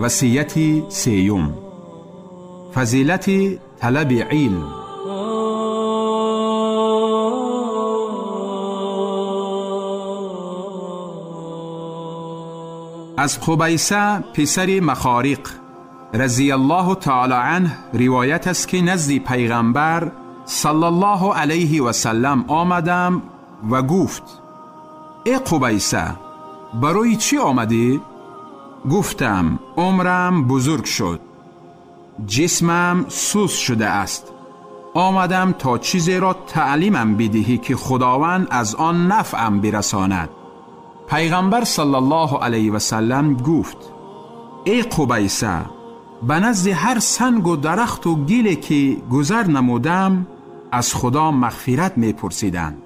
وصیت سیوم، فضیلت طلب علم. از قبیسه پسر مخارق رضی الله تعالی عنه روایت است که نزد پیغمبر صلی الله علیه و سلم آمدم و گفت: ای قبیسه، برای چی آمدی؟ گفتم: عمرم بزرگ شد، جسمم سست شده است، آمدم تا چیزی را تعلیمم بدهی که خداوند از آن نفعم برساند. پیغمبر صلی الله علیه و سلم گفت: ای قبیسه، به نزد هر سنگ و درخت و گلی که گذر نمودم از خدا مغفرت می پرسیدند.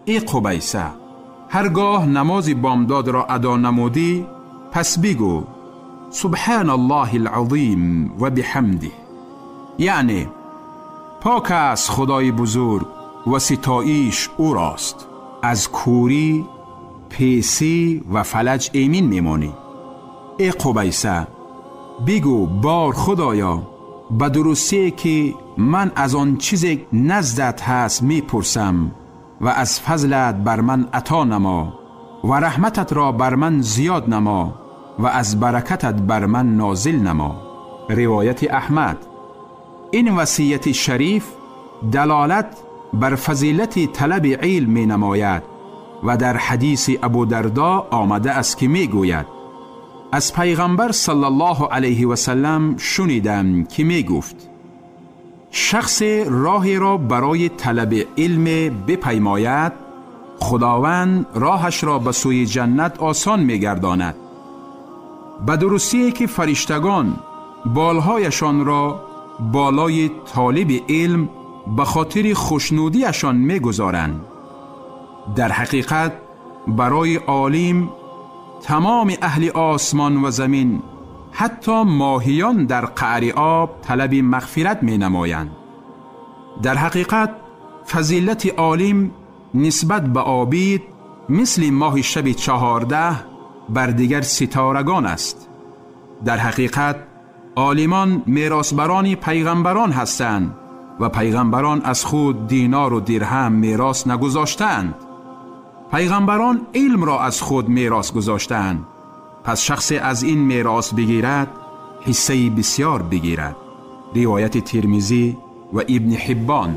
ای قبیسه، هرگاه نماز بامداد را ادا نمودی پس بگو سبحان الله العظیم و بحمده، یعنی پاک است خدای بزرگ و ستایش او راست، از کوری، پیسی و فلج ایمن میمانی. ای قبیسه، بگو بار خدایا، به درستی که من از آن چیزی نزدت هست میپرسم و از فضلت بر من عطا نما و رحمتت را بر من زیاد نما و از برکتت بر من نازل نما. روایت احمد. این وصیت شریف دلالت بر فضیلت طلب علم می نماید و در حدیث ابو دردا آمده است که می گوید: از پیغمبر صلی الله علیه و سلم شنیدم که می گفت: شخص راهی را برای طلب علم بپیماید، خداوند راهش را به سوی جنت آسان می گرداند. به درستی که فرشتگان بالهایشان را بالای طالب علم به خاطر خوشنودیشان می گذارند. در حقیقت برای عالم تمام اهل آسمان و زمین، حتی ماهیان در قعر آب طلب مغفرت می نمایند. در حقیقت فضیلت عالم نسبت به عابد مثل ماه شب 14 بر دیگر ستارگان است. در حقیقت عالمان میراثبران پیغمبران هستند و پیغمبران از خود دینار و درهم میراث نگذاشتند. پیغمبران علم را از خود میراث گذاشتند. پس شخص از این میراث بگیرد حصه بسیار بگیرد. روایت ترمذی و ابن حبان.